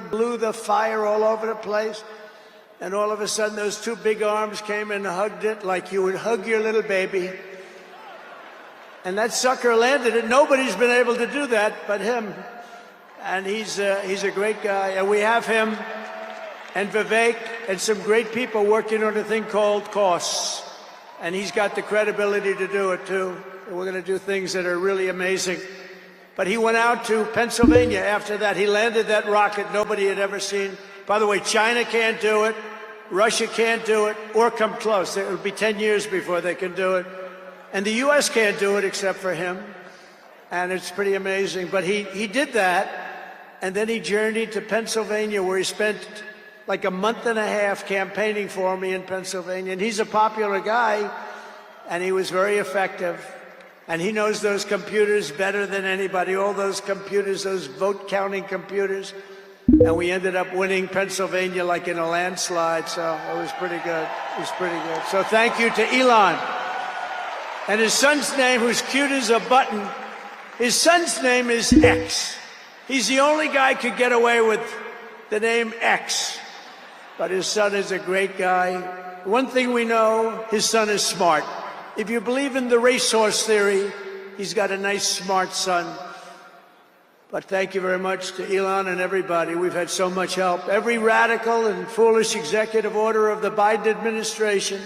blew the fire all over the place, and all of a sudden those two big arms came and hugged it like you would hug your little baby. And that sucker landed it. Nobody's been able to do that but him. And he's a great guy. And we have him and Vivek and some great people working on a thing called costs. And he's got the credibility to do it, too. And we're going to do things that are really amazing. But he went out to Pennsylvania after that. He landed that rocket nobody had ever seen. By the way, China can't do it. Russia can't do it or come close. It will be 10 years before they can do it. And the U.S. can't do it except for him. And it's pretty amazing. But he did that, and then he journeyed to Pennsylvania, where he spent like a month and a half campaigning for me in Pennsylvania. And he's a popular guy, and he was very effective. And he knows those computers better than anybody, all those computers, those vote-counting computers. And we ended up winning Pennsylvania like in a landslide, so it was pretty good. It was pretty good. So thank you to Elon. And his son's name, who's cute as a button, his son's name is X. He's the only guy who could get away with the name X. But his son is a great guy. One thing we know, his son is smart. If you believe in the racehorse theory, he's got a nice, smart son. But thank you very much to Elon and everybody. We've had so much help. Every radical and foolish executive order of the Biden administration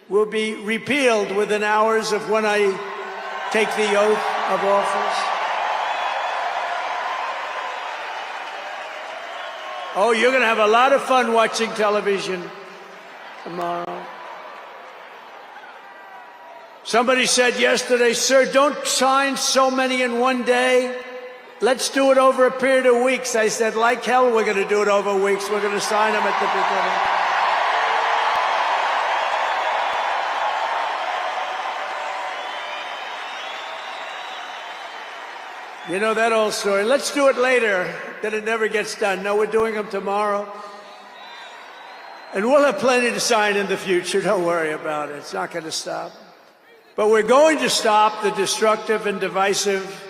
will be repealed within hours of when I take the oath of office. Oh, you're going to have a lot of fun watching television tomorrow. Somebody said yesterday, sir, don't sign so many in one day. Let's do it over a period of weeks. I said, like hell, we're going to do it over weeks. We're going to sign them at the beginning. You know that old story. Let's do it later, then it never gets done. No, we're doing them tomorrow. And we'll have plenty to sign in the future. Don't worry about it. It's not going to stop. But we're going to stop the destructive and divisive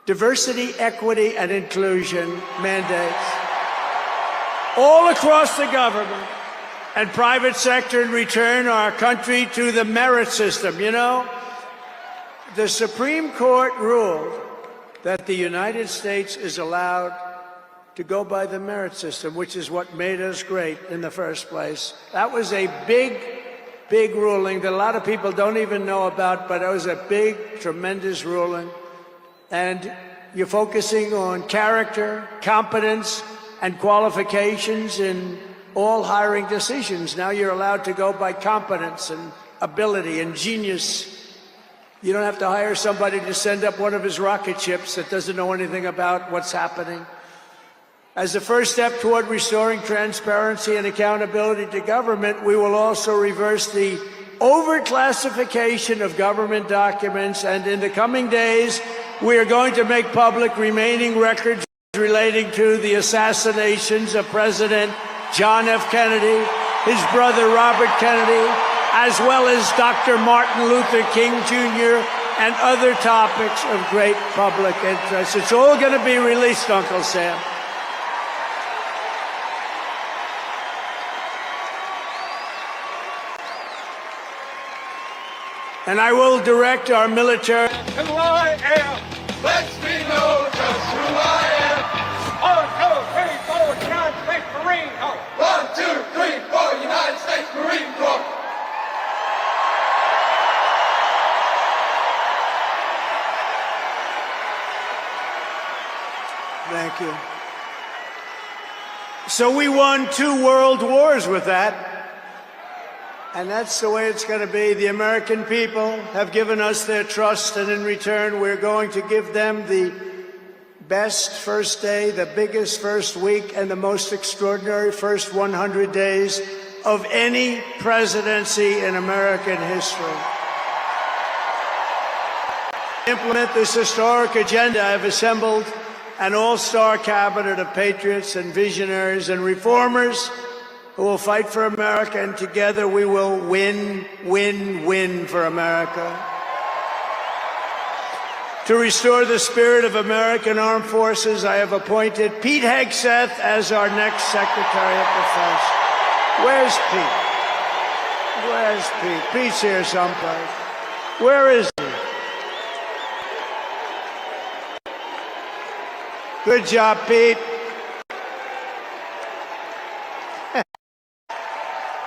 diversity, equity, and inclusion mandates all across the government and private sector and return our country to the merit system. You know, the Supreme Court ruled that the United States is allowed to go by the merit system, which is what made us great in the first place. That was a big ruling that a lot of people don't even know about, but it was a big, tremendous ruling. And you're focusing on character, competence, and qualifications in all hiring decisions. Now you're allowed to go by competence and ability and genius. You don't have to hire somebody to send up one of his rocket ships that doesn't know anything about what's happening. As a first step toward restoring transparency and accountability to government, we will also reverse the overclassification of government documents, and in the coming days, we are going to make public remaining records relating to the assassinations of President John F. Kennedy, his brother Robert Kennedy, as well as Dr. Martin Luther King Jr., and other topics of great public interest. It's all going to be released, Uncle Sam. And I will direct our military. Who I am lets me know just who I am. 1, 2, 3, 4, United States Marine Corps. 1, 2, 3, 4, United States Marine Corps. Thank you. So we won 2 world wars with that. And that's the way it's going to be. The American people have given us their trust, and in return, we're going to give them the best first day, the biggest first week, and the most extraordinary first 100 days of any presidency in American history. To implement this historic agenda, I've assembled an all-star cabinet of patriots and visionaries and reformers who will fight for America, and together we will win for America. To restore the spirit of American Armed Forces, I have appointed Pete Hegseth as our next Secretary of Defense. Where's Pete? Where's Pete? Pete's here someplace. Where is he? Good job, Pete.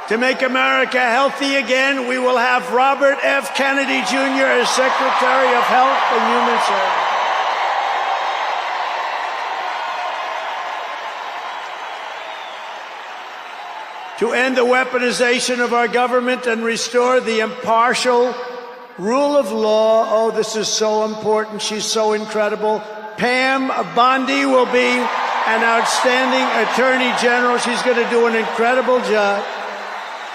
To make America healthy again, we will have Robert F. Kennedy Jr. as Secretary of Health and Human Services. To end the weaponization of our government and restore the impartial rule of law. Oh, this is so important. She's so incredible. Pam Bondi will be an outstanding Attorney General. She's going to do an incredible job.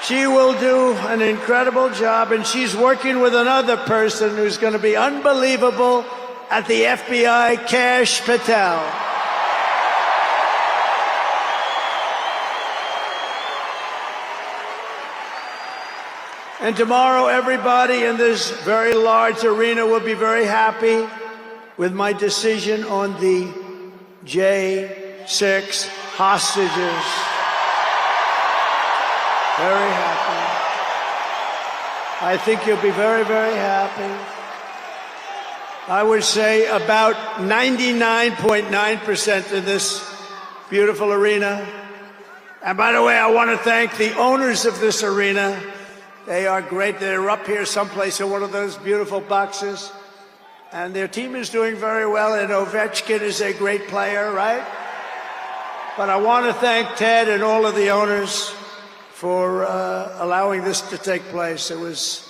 She will do an incredible job, and she's working with another person who's going to be unbelievable at the FBI, Kash Patel. And tomorrow, everybody in this very large arena will be very happy with my decision on the J6 hostages. Very happy. I think you'll be very, very happy. I would say about 99.9% in this beautiful arena. And by the way, I want to thank the owners of this arena. They are great. They're up here someplace in one of those beautiful boxes. And their team is doing very well, and Ovechkin is a great player, right? But I want to thank Ted and all of the owners for allowing this to take place. It was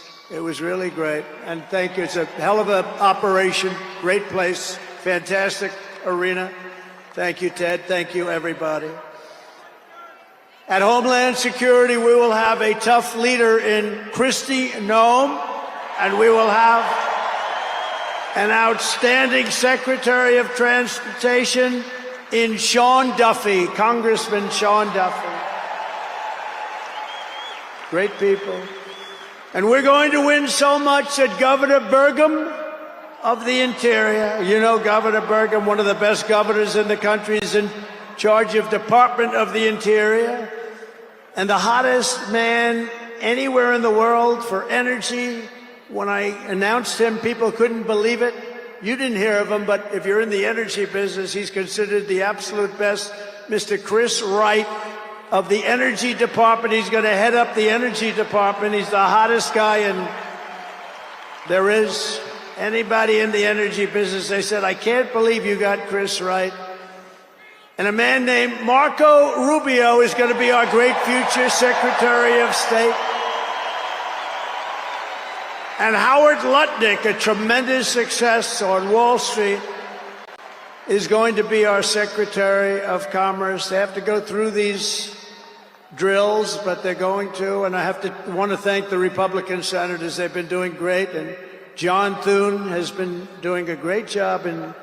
really great. And thank you. It's a hell of an operation. Great place. Fantastic arena. Thank you, Ted. Thank you, everybody. At Homeland Security, we will have a tough leader in Kristi Noem, and we will have an outstanding Secretary of Transportation in Sean Duffy, Congressman Sean Duffy. Great people. And we're going to win so much that Governor Burgum of the Interior, you know Governor Burgum, one of the best governors in the country, is in charge of Department of the Interior, and the hottest man anywhere in the world for energy. When I announced him, people couldn't believe it. You didn't hear of him, but if you're in the energy business, he's considered the absolute best. Mr. Chris Wright of the Energy Department. He's going to head up the Energy Department. He's the hottest guy, and there is anybody in the energy business. They said, I can't believe you got Chris Wright. And a man named Marco Rubio is going to be our great future Secretary of State. And Howard Lutnick, a tremendous success on Wall Street, is going to be our Secretary of Commerce. They have to go through these drills, but they're going to. And I want to thank the Republican senators. They've been doing great. And John Thune has been doing a great job in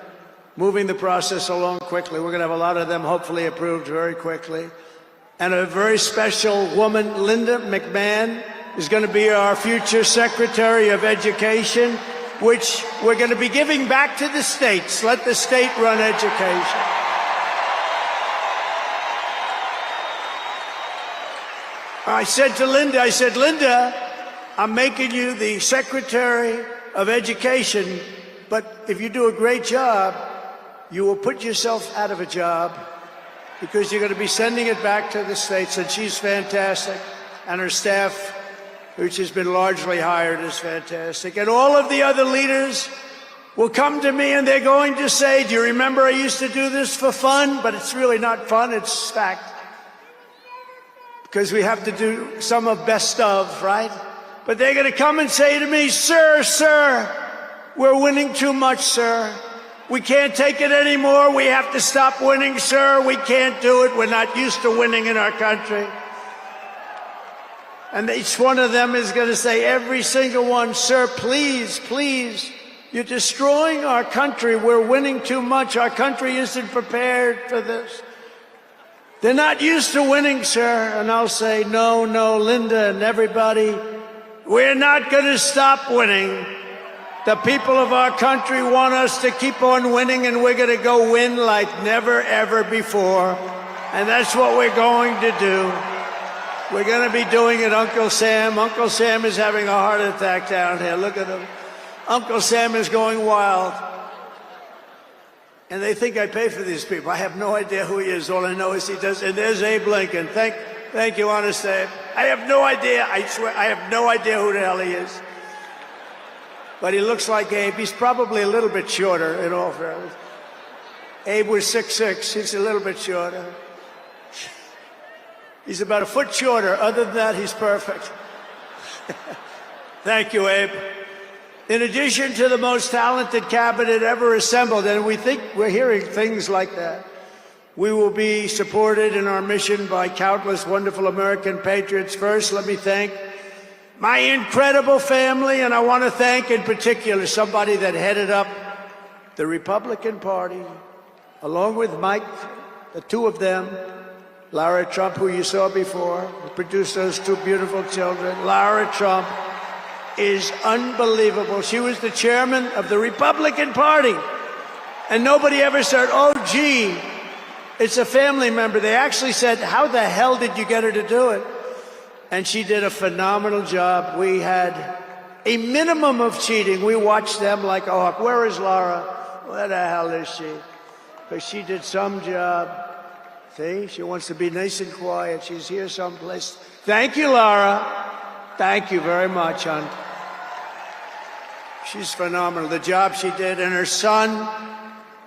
moving the process along quickly. We're going to have a lot of them hopefully approved very quickly. And a very special woman, Linda McMahon, is going to be our future Secretary of Education, which we're going to be giving back to the states. Let the state run education. I said to Linda, Linda, I'm making you the Secretary of Education, but if you do a great job, you will put yourself out of a job because you're going to be sending it back to the states. And she's fantastic, and her staff, which has been largely hired, is fantastic. And all of the other leaders will come to me and they're going to say, do you remember I used to do this for fun? But it's really not fun, it's fact. Because we have to do some of best of, right? But they're going to come and say to me, sir, we're winning too much, sir. We can't take it anymore. We have to stop winning, sir. We can't do it. We're not used to winning in our country. And each one of them is going to say, every single one, sir, please, you're destroying our country. We're winning too much. Our country isn't prepared for this. They're not used to winning, sir. And I'll say, no, Linda and everybody, we're not going to stop winning. The people of our country want us to keep on winning, and we're going to go win like never, ever before. And that's what we're going to do. We're going to be doing it, Uncle Sam. Uncle Sam is having a heart attack down here. Look at him. Uncle Sam is going wild. And they think I pay for these people. I have no idea who he is. All I know is he does. And there's Abe Lincoln. Thank you, honest Abe. I have no idea. I swear, I have no idea who the hell he is. But he looks like Abe. He's probably a little bit shorter, in all fairness. Abe was 6'6". He's a little bit shorter. He's about a foot shorter. Other than that, he's perfect. Thank you, Abe. In addition to the most talented cabinet ever assembled, and we think we're hearing things like that, we will be supported in our mission by countless wonderful American patriots. First, let me thank my incredible family, and I want to thank in particular somebody that headed up the Republican Party, along with Mike, the two of them, Lara Trump, who you saw before, who produced those two beautiful children. Lara Trump is unbelievable. She was the chairman of the Republican Party, and nobody ever said, oh, gee, it's a family member. They actually said, how the hell did you get her to do it? And she did a phenomenal job. We had a minimum of cheating. We watched them like a hawk. Where is Laura? Where the hell is she? Because she did some job. See, she wants to be nice and quiet. She's here someplace. Thank you, Laura. Thank you very much, hon. She's phenomenal. The job she did. And her son,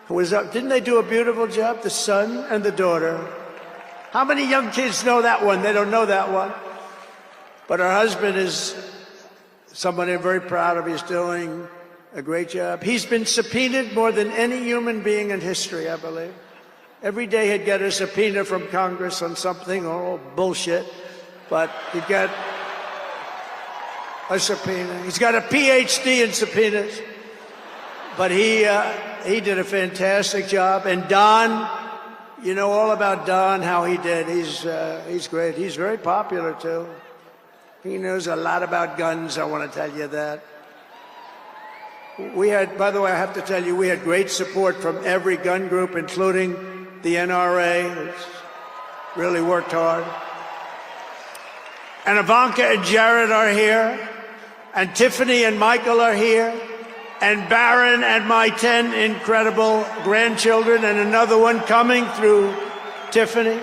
who was up, didn't they do a beautiful job? The son and the daughter. How many young kids know that one? They don't know that one. But her husband is somebody I'm very proud of. He's doing a great job. He's been subpoenaed more than any human being in history, I believe. Every day he'd get a subpoena from Congress on something, oh, bullshit. But he'd get a subpoena. He's got a PhD in subpoenas. But he did a fantastic job. And Don, you know all about Don, how he did. He's great. He's very popular, too. He knows a lot about guns, I want to tell you that. We had, by the way, I have to tell you, we had great support from every gun group, including the NRA, which really worked hard. And Ivanka and Jared are here, and Tiffany and Michael are here, and Barron and my 10 incredible grandchildren, and another one coming through Tiffany.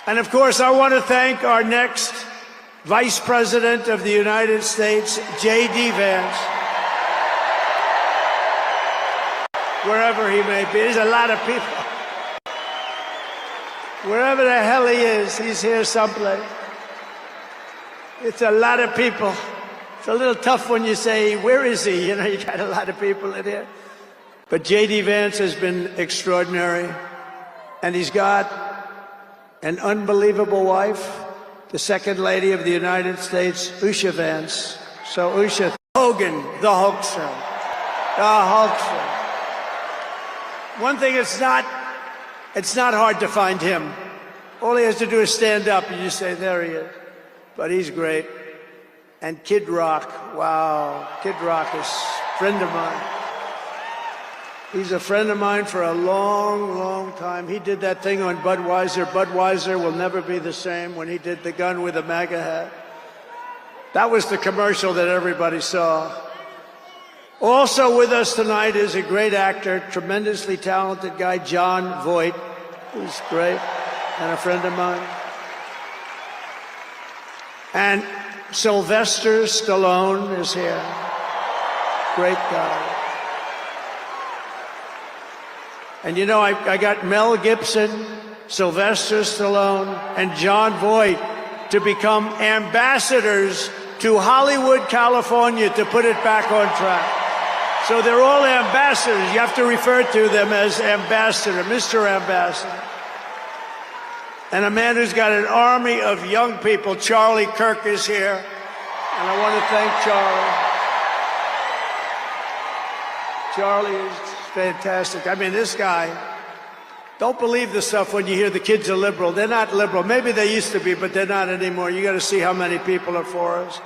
And of course, I want to thank our next Vice President of the United States, J.D. Vance. Wherever he may be, there's a lot of people. Wherever the hell he is, he's here someplace. It's a lot of people. It's a little tough when you say, where is he? You know, you got a lot of people in here. But J.D. Vance has been extraordinary. And he's got an unbelievable wife, the Second Lady of the United States, Usha Vance. So Usha, Hogan, the Hulkster. The Hulkster. One thing, it's not hard to find him. All he has to do is stand up and you say, there he is. But he's great. And Kid Rock, wow. Kid Rock is a friend of mine. He's a friend of mine for a long, long time. He did that thing on Budweiser. Budweiser will never be the same, when he did the gun with the MAGA hat. That was the commercial that everybody saw. Also with us tonight is a great actor, tremendously talented guy, Jon Voight, who's great and a friend of mine. And Sylvester Stallone is here. Great guy. And you know, I got Mel Gibson, Sylvester Stallone, and Jon Voight to become ambassadors to Hollywood, California, to put it back on track. So they're all ambassadors. You have to refer to them as ambassador, Mr. Ambassador. And a man who's got an army of young people, Charlie Kirk, is here. And I want to thank Charlie. Charlie is fantastic. I mean, this guy, don't believe the stuff when you hear the kids are liberal. They're not liberal. Maybe they used to be, but they're not anymore. You got to see how many people are for us.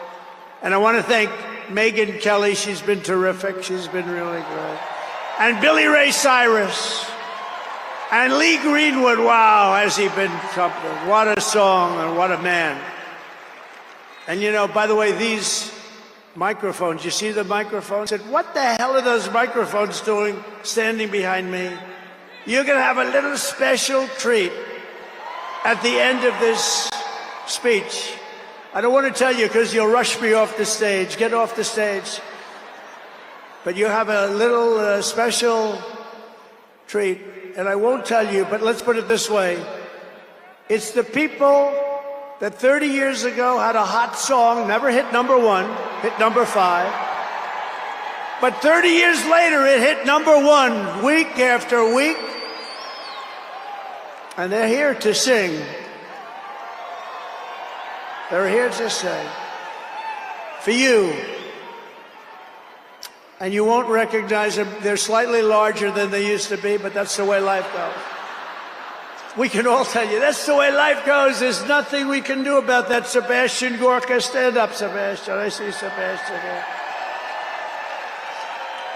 And I want to thank Megyn Kelly. She's been terrific. She's been really good. And Billy Ray Cyrus. And Lee Greenwood. Wow, has he been something. What a song and what a man. And you know, by the way, these microphones, you see the microphones? I said, what the hell are those microphones doing standing behind me? You're going to have a little special treat at the end of this speech. I don't want to tell you because you'll rush me off the stage. Get off the stage. But you have a little special treat. And I won't tell you, but let's put it this way. It's the people that 30 years ago had a hot song, never hit #1, hit #5. But 30 years later, it hit #1 week after week. And they're here to sing. They're here to sing. For you. And you won't recognize them. They're slightly larger than they used to be, but that's the way life goes. We can all tell you, that's the way life goes. There's nothing we can do about that. Sebastian Gorka, stand up, Sebastian. I see Sebastian here.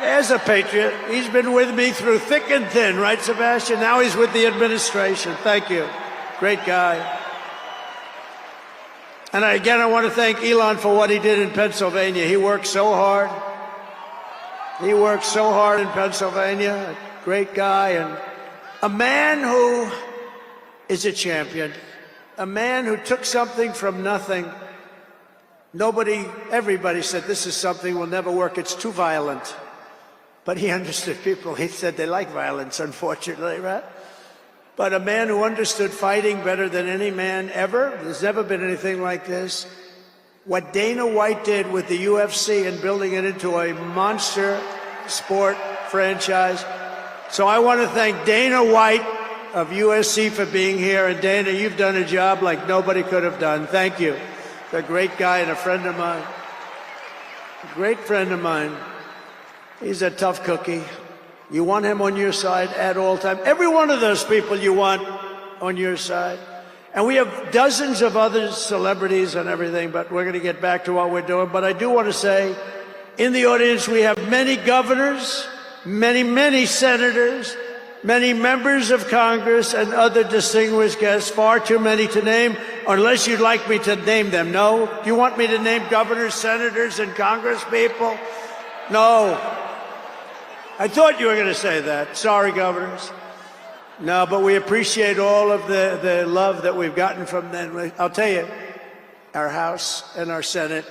There's a patriot. He's been with me through thick and thin, right, Sebastian? Now he's with the administration. Thank you. Great guy. And again, I want to thank Elon for what he did in Pennsylvania. He worked so hard. He worked so hard in Pennsylvania. A great guy and a man who is a champion. A man who took something from nothing. Everybody said this is something will never work. It's too violent. But he understood people. He said they like violence, unfortunately, right? But a man who understood fighting better than any man ever. There's never been anything like this. What Dana White did with the UFC and building it into a monster sport franchise. So I want to thank Dana White of USC for being here. And Dana, you've done a job like nobody could have done. Thank you. You're a great guy and a friend of mine. A great friend of mine. He's a tough cookie. You want him on your side at all times. Every one of those people you want on your side. And we have dozens of other celebrities and everything, but we're going to get back to what we're doing. But I do want to say, in the audience, we have many governors, many senators, many members of Congress, and other distinguished guests, far too many to name, unless you'd like me to name them. No? Do you want me to name governors, senators, and Congress people? No. I thought you were going to say that. Sorry, governors. No, but we appreciate all of the love that we've gotten from them. I'll tell you, our House and our Senate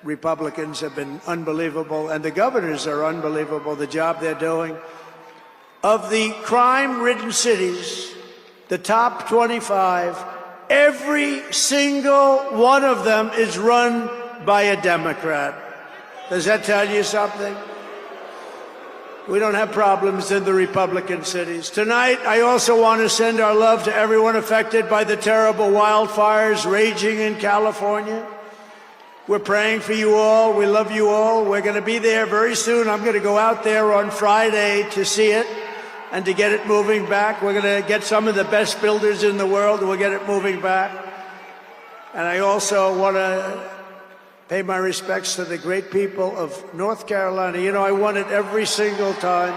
Republicans have been unbelievable, and the governors are unbelievable, the job they're doing. Of the crime-ridden cities, the top 25, every single one of them is run by a Democrat. Does that tell you something? We don't have problems in the Republican cities. Tonight, I also want to send our love to everyone affected by the terrible wildfires raging in California. We're praying for you all. We love you all. We're going to be there very soon. I'm going to go out there on Friday to see it and to get it moving back. We're going to get some of the best builders in the world, and we'll get it moving back. And I also want to pay my respects to the great people of North Carolina. You know, I won it every single time.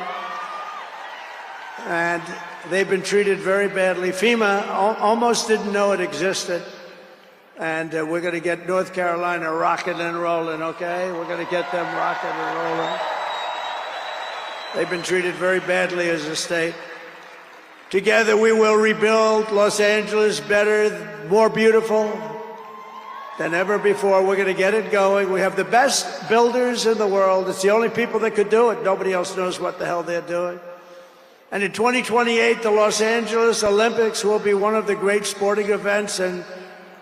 And they've been treated very badly. FEMA almost didn't know it existed. And we're going to get North Carolina rocking and rolling, okay? We're going to get them rocking and rolling. They've been treated very badly as a state. Together we will rebuild Los Angeles better, more beautiful than ever before. We're going to get it going. We have the best builders in the world. It's the only people that could do it. Nobody else knows what the hell they're doing. And in 2028, the Los Angeles Olympics will be one of the great sporting events and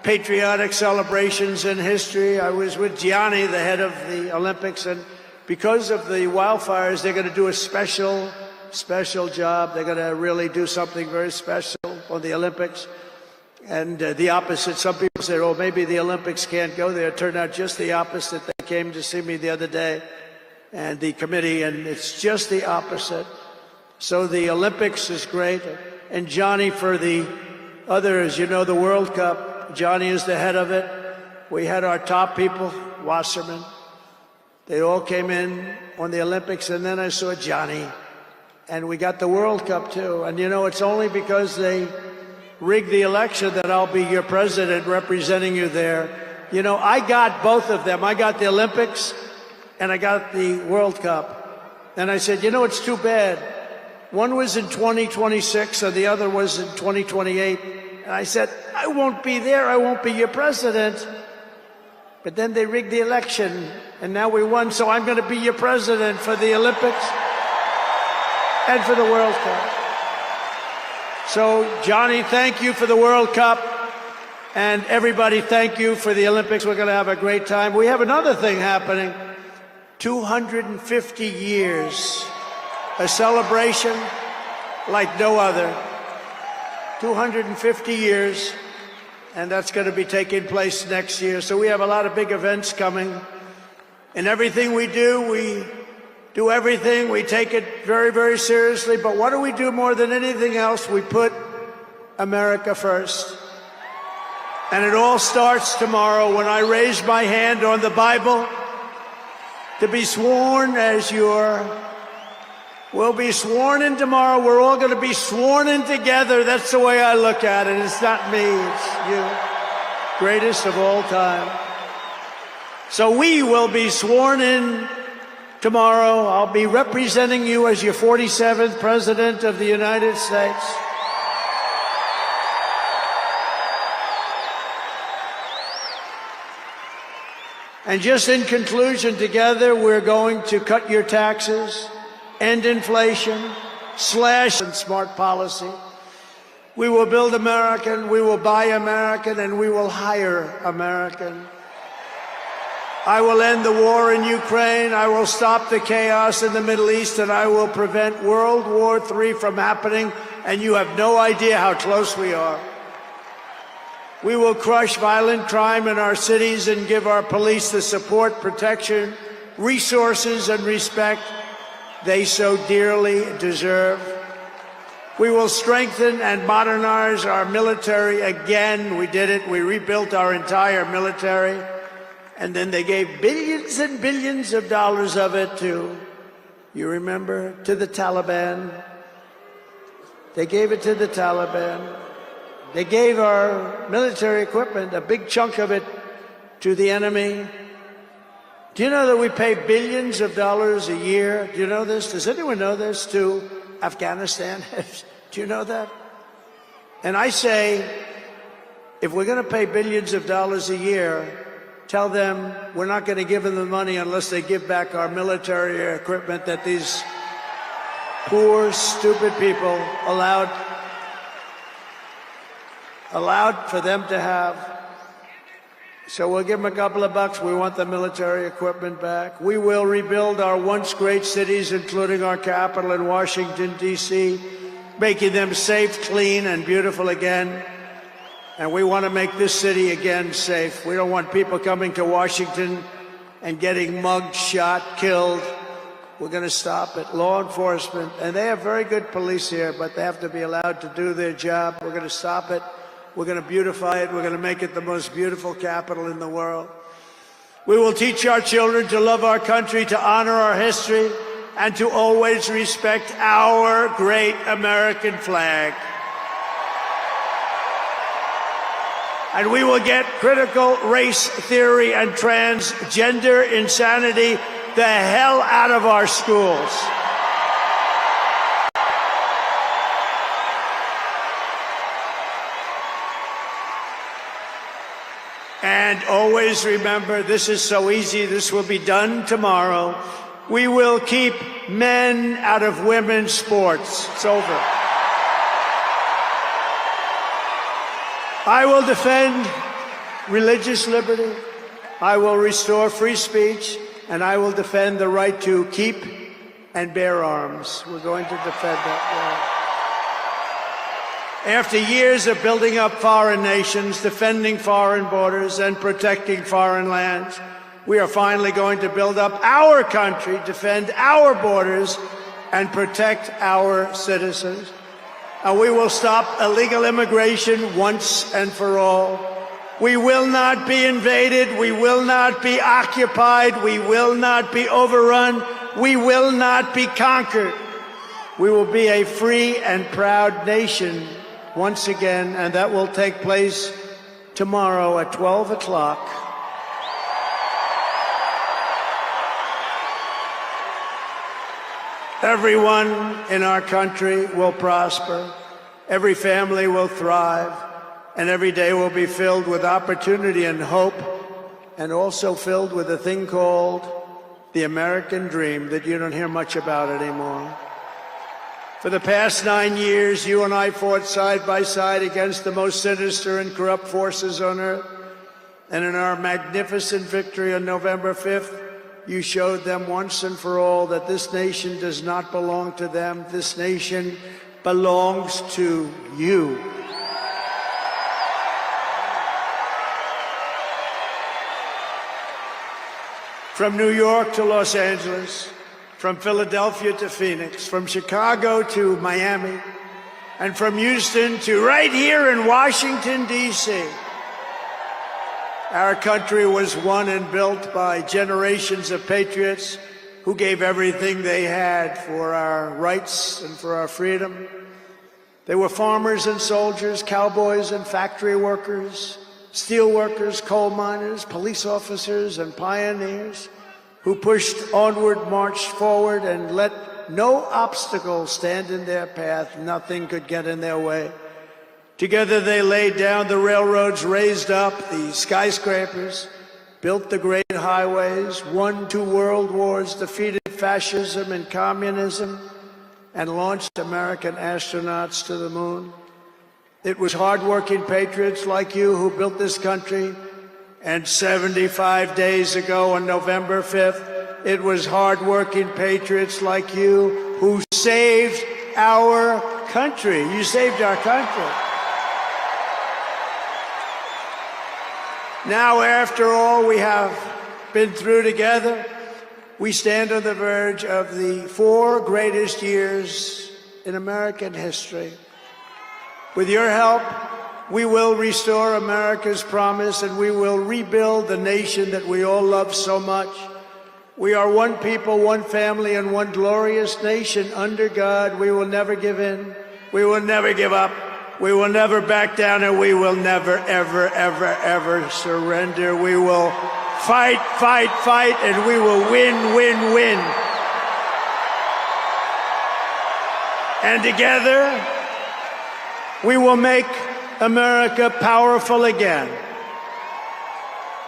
patriotic celebrations in history. I was with Gianni, the head of the Olympics, and because of the wildfires, they're going to do a special job. They're going to really do something very special on the Olympics. And the opposite, some people say, oh, maybe the Olympics can't go there. It turned out just the opposite. They came to see me the other day, and the committee, and it's just the opposite. So the Olympics is great. And Johnny for the others, you know, the World Cup. Johnny is the head of it. We had our top people, Wasserman, They all came in on the Olympics, and then I saw Johnny, and we got the World Cup too. And you know, it's only because they rigged the election that I'll be your president representing you there. You know, I got both of them. I got the Olympics and I got the World Cup. And I said, you know, it's too bad. One was in 2026 and the other was in 2028. And I said, I won't be there. I won't be your president. But then they rigged the election and now we won. So I'm going to be your president for the Olympics and for the World Cup. So, Johnny, thank you for the World Cup. And everybody, thank you for the Olympics. We're going to have a great time. We have another thing happening. 250 years. A celebration like no other. 250 years. And that's going to be taking place next year. So we have a lot of big events coming. And everything we do everything. We take it very, very seriously. But what do we do more than anything else? We put America first. And it all starts tomorrow when I raise my hand on the Bible to be sworn as we'll be sworn in tomorrow. We're all going to be sworn in together. That's the way I look at it. It's not me, it's you. Greatest of all time. So we will be sworn in tomorrow. I'll be representing you as your 47th President of the United States. And just in conclusion, together we're going to cut your taxes, end inflation, slash and smart policy. We will build American, we will buy American, and we will hire American. I will end the war in Ukraine, I will stop the chaos in the Middle East, and I will prevent World War III from happening, and you have no idea how close we are. We will crush violent crime in our cities and give our police the support, protection, resources, and respect they so dearly deserve. We will strengthen and modernize our military again. We did it. We rebuilt our entire military. And then they gave billions and billions of dollars of it to, you remember, to the Taliban. They gave it to the Taliban. They gave our military equipment, a big chunk of it, to the enemy. Do you know that we pay billions of dollars a year? Do you know this? Does anyone know this? To Afghanistan? Do you know that? And I say, if we're going to pay billions of dollars a year, tell them we're not going to give them the money unless they give back our military equipment that these poor, stupid people allowed for them to have. So we'll give them a couple of bucks. We want the military equipment back. We will rebuild our once great cities, including our capital in Washington, D.C., making them safe, clean, and beautiful again. And we want to make this city again safe. We don't want people coming to Washington and getting mugged, shot, killed. We're going to stop it. Law enforcement, and they have very good police here, but they have to be allowed to do their job. We're going to stop it. We're going to beautify it. We're going to make it the most beautiful capital in the world. We will teach our children to love our country, to honor our history, and to always respect our great American flag. And we will get critical race theory and transgender insanity the hell out of our schools. And always remember, this is so easy, this will be done tomorrow. We will keep men out of women's sports. It's over. I will defend religious liberty. I will restore free speech. And I will defend the right to keep and bear arms. We're going to defend that. After years of building up foreign nations, defending foreign borders, and protecting foreign lands, we are finally going to build up our country, defend our borders, and protect our citizens. And we will stop illegal immigration once and for all. We will not be invaded. We will not be occupied. We will not be overrun. We will not be conquered. We will be a free and proud nation once again, and that will take place tomorrow at 12 o'clock. Everyone in our country will prosper, every family will thrive, and every day will be filled with opportunity and hope, and also filled with a thing called the American dream that you don't hear much about anymore. For the past 9 years, you and I fought side by side against the most sinister and corrupt forces on earth, and in our magnificent victory on November 5th, you showed them once and for all that this nation does not belong to them. This nation belongs to you. From New York to Los Angeles, from Philadelphia to Phoenix, from Chicago to Miami, and from Houston to right here in Washington, D.C., our country was won and built by generations of patriots who gave everything they had for our rights and for our freedom. They were farmers and soldiers, cowboys and factory workers, steel workers, coal miners, police officers, and pioneers who pushed onward, marched forward, and let no obstacle stand in their path. Nothing could get in their way. Together they laid down the railroads, raised up the skyscrapers, built the great highways, won 2 world wars, defeated fascism and communism, and launched American astronauts to the moon. It was hardworking patriots like you who built this country, and 75 days ago on November 5th, it was hardworking patriots like you who saved our country. You saved our country. Now, after all we have been through together, we stand on the verge of the 4 greatest years in American history. With your help, we will restore America's promise, and we will rebuild the nation that we all love so much. We are one people, one family, and one glorious nation under God. We will never give in. We will never give up. We will never back down, and we will never, ever, ever, ever surrender. We will fight, fight, fight, and we will win, win, win. And together, we will make America powerful again.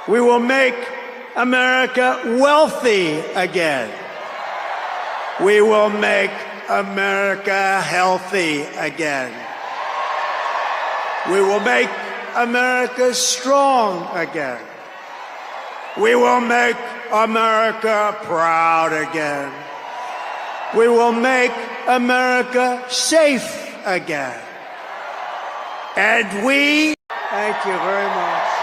We will make America wealthy again. We will make America healthy again. We will make America strong again. We will make America proud again. We will make America safe again. And we, thank you very much.